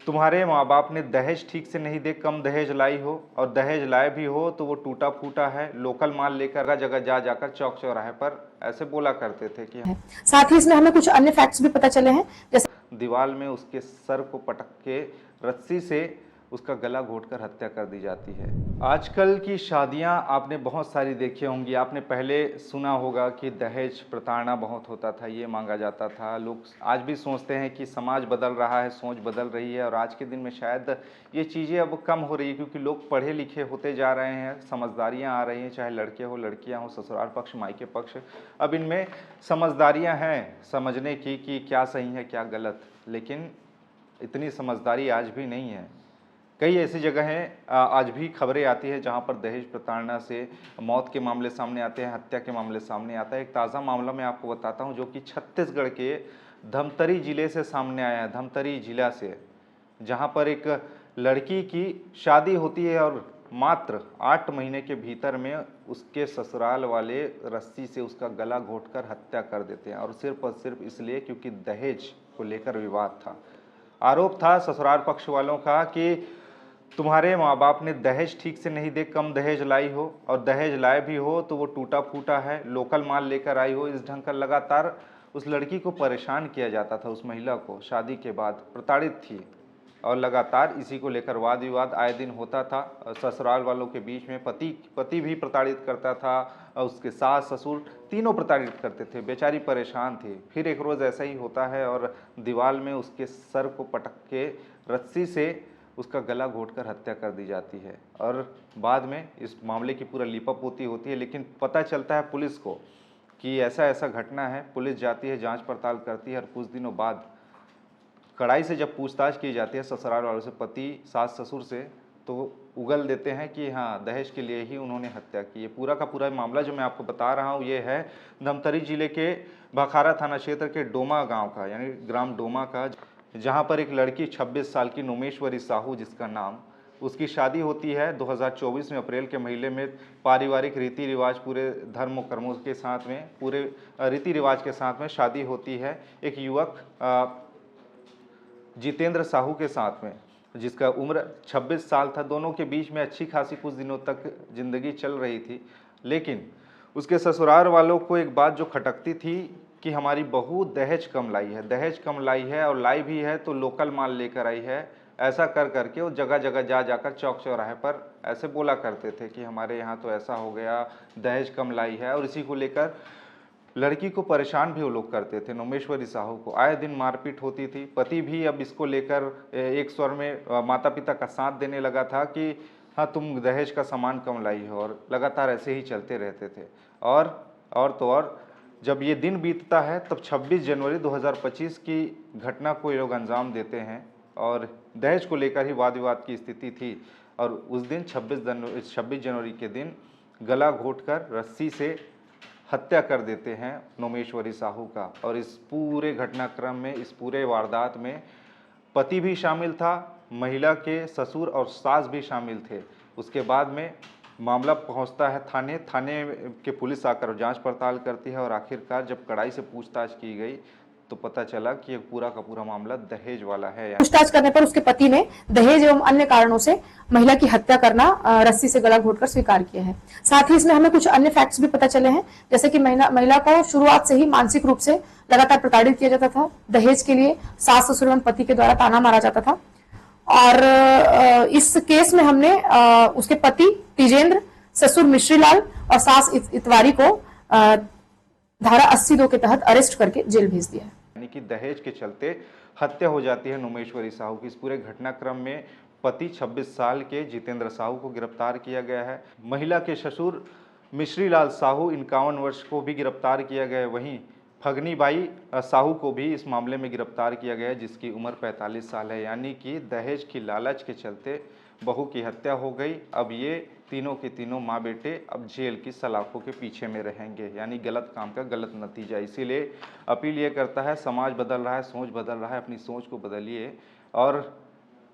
तुम्हारे माँ बाप ने दहेज ठीक से नहीं दे, कम दहेज लाई हो, और दहेज लाए भी हो तो वो टूटा फूटा है, लोकल माल लेकर जगह जगह जा जाकर चौक चौराहे पर ऐसे बोला करते थे कि साथ ही इसमें हमें कुछ अन्य फैक्ट्स भी पता चले हैं, जैसे दीवार में उसके सर को पटक के रस्सी से उसका गला घोंटकर हत्या कर दी जाती है। आजकल की शादियां आपने बहुत सारी देखी होंगी। आपने पहले सुना होगा कि दहेज प्रताड़ना बहुत होता था, ये मांगा जाता था। लोग आज भी सोचते हैं कि समाज बदल रहा है, सोच बदल रही है, और आज के दिन में शायद ये चीज़ें अब कम हो रही है, क्योंकि लोग पढ़े लिखे होते जा रहे हैं, समझदारियाँ आ रही हैं, चाहे लड़के हो लड़कियाँ हो, ससुराल पक्ष मायके पक्ष। अब इनमें समझदारियाँ हैं समझने की कि क्या सही है क्या गलत, लेकिन इतनी समझदारी आज भी नहीं है। कई ऐसी जगह हैं आज भी खबरें आती है जहां पर दहेज प्रताड़ना से मौत के मामले सामने आते हैं, हत्या के मामले सामने आता है। एक ताज़ा मामला मैं आपको बताता हूं जो कि छत्तीसगढ़ के धमतरी जिले से सामने आया है। धमतरी जिला से, जहां पर एक लड़की की शादी होती है और मात्र 8 महीने के भीतर में उसके ससुराल वाले रस्सी से उसका गला घोंटकर हत्या कर देते हैं, और सिर्फ इसलिए क्योंकि दहेज को लेकर विवाद था। आरोप था ससुराल पक्ष वालों का कि तुम्हारे माँ बाप ने दहेज ठीक से नहीं दे, कम दहेज लाई हो, और दहेज लाए भी हो तो वो टूटा फूटा है, लोकल माल लेकर आई हो। इस ढंग का लगातार उस लड़की को परेशान किया जाता था। उस महिला को शादी के बाद प्रताड़ित थी, और लगातार इसी को लेकर वाद विवाद आए दिन होता था ससुराल वालों के बीच में। पति भी प्रताड़ित करता था, उसके सास ससुर तीनों प्रताड़ित करते थे। बेचारी परेशान थी। फिर एक रोज़ ऐसा ही होता है और दीवार में उसके सर को पटक के रस्सी से उसका गला घोंटकर हत्या कर दी जाती है, और बाद में इस मामले की पूरा लीपअप होती है। लेकिन पता चलता है पुलिस को कि ऐसा ऐसा घटना है। पुलिस जाती है, जांच पड़ताल करती है, और कुछ दिनों बाद कड़ाई से जब पूछताछ की जाती है ससुराल वालों से, पति सास ससुर से, तो उगल देते हैं कि हाँ, दहेज के लिए ही उन्होंने हत्या की। ये पूरा का पूरा मामला जो मैं आपको बता रहा हूँ ये है धमतरी जिले के भखारा थाना क्षेत्र के डोमा गांव का, यानी ग्राम डोमा का, जहां पर एक लड़की 26 साल की नोमेश्वरी साहू जिसका नाम, उसकी शादी होती है 2024 में अप्रैल के महीने में। पारिवारिक रीति रिवाज, पूरे धर्म कर्मों के साथ में, पूरे रीति रिवाज के साथ में शादी होती है एक युवक जितेंद्र साहू के साथ में, जिसका उम्र 26 साल था। दोनों के बीच में अच्छी खासी कुछ दिनों तक जिंदगी चल रही थी, लेकिन उसके ससुराल वालों को एक बात जो खटकती थी कि हमारी बहू दहेज कम लाई है, दहेज कम लाई है, और लाई भी है तो लोकल माल लेकर आई है। ऐसा कर करके वो जगह जगह जा जाकर चौक चौराहे पर ऐसे बोला करते थे कि हमारे यहाँ तो ऐसा हो गया, दहेज कम लाई है। और इसी को लेकर लड़की को परेशान भी वो लोग करते थे। नोमेश्वरी साहू को आए दिन मारपीट होती थी। पति भी अब इसको लेकर एक स्वर में माता पिता का साथ देने लगा था कि हाँ, तुम दहेज का सामान कम लाई हो, और लगातार ऐसे ही चलते रहते थे। और जब ये दिन बीतता है तब 26 जनवरी 2025 की घटना को ये लोग अंजाम देते हैं, और दहेज को लेकर ही वाद विवाद की स्थिति थी। और उस दिन 26 जनवरी के दिन गला घोंटकर रस्सी से हत्या कर देते हैं नोमेश्वरी साहू का। और इस पूरे घटनाक्रम में, इस पूरे वारदात में पति भी शामिल था, महिला के ससुर और सास भी शामिल थे। उसके बाद में मामला पहुंचता है थाने के पुलिस आकर जांच पड़ताल करती है, और आखिरकार जब कड़ाई से पूछताछ की गई तो पता चला कि ये पूरा का पूरा मामला दहेज वाला है। पूछताछ करने पर उसके पति ने दहेज एवं अन्य कारणों से महिला की हत्या करना रस्सी से गला घोंटकर स्वीकार किया है। साथ ही इसमें हमें कुछ अन्य फैक्ट्स भी पता चले हैं, जैसे कि महिला को शुरुआत से ही मानसिक रूप से लगातार प्रताड़ित किया जाता था। दहेज के लिए सास ससुर एवं पति के द्वारा ताना मारा जाता था। और इस केस में हमने उसके पति तिजेंद्र, ससुर मिश्रीलाल और सास इतवारी को धारा 82 के तहत अरेस्ट करके जेल भेज दिया है। यानी कि दहेज के चलते हत्या हो जाती है नोमेश्वरी साहू की। इस पूरे घटनाक्रम में पति 26 साल के जितेंद्र साहू को गिरफ्तार किया गया है। महिला के ससुर मिश्रीलाल साहू 51 वर्ष को भी गिरफ्तार किया गया है। वहीं फगनीबाई साहू को भी इस मामले में गिरफ्तार किया गया है, जिसकी उम्र 45 साल है। यानी कि दहेज की लालच के चलते बहू की हत्या हो गई। अब ये तीनों के तीनों माँ बेटे अब जेल की सलाखों के पीछे में रहेंगे, यानी गलत काम का गलत नतीजा। इसीलिए अपील ये करता है, समाज बदल रहा है, सोच बदल रहा है, अपनी सोच को बदलिए। और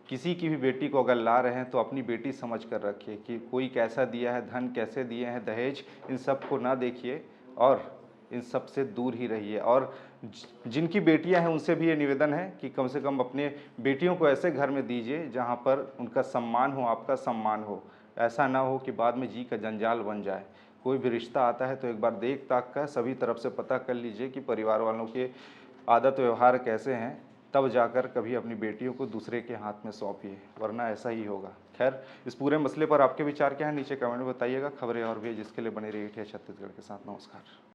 किसी की भी बेटी को अगर ला रहे हैं तो अपनी बेटी समझ कर रखिए कि कोई कैसा दिया है, धन कैसे दिए हैं, दहेज, इन सब को ना देखिए और इन सब से दूर ही रहिए। और जिनकी बेटियां हैं उनसे भी ये निवेदन है कि कम से कम अपने बेटियों को ऐसे घर में दीजिए जहां पर उनका सम्मान हो, आपका सम्मान हो। ऐसा ना हो कि बाद में जी का जंजाल बन जाए। कोई भी रिश्ता आता है तो एक बार देख ताक कर सभी तरफ से पता कर लीजिए कि परिवार वालों के आदत व्यवहार कैसे हैं, तब जाकर कभी अपनी बेटियों को दूसरे के हाथ में सौंपिए, वरना ऐसा ही होगा। खैर, इस पूरे मसले पर आपके विचार क्या हैं नीचे कमेंट में बताइएगा। खबरें और भी जिसके लिए बने रहिए छत्तीसगढ़ के साथ। नमस्कार।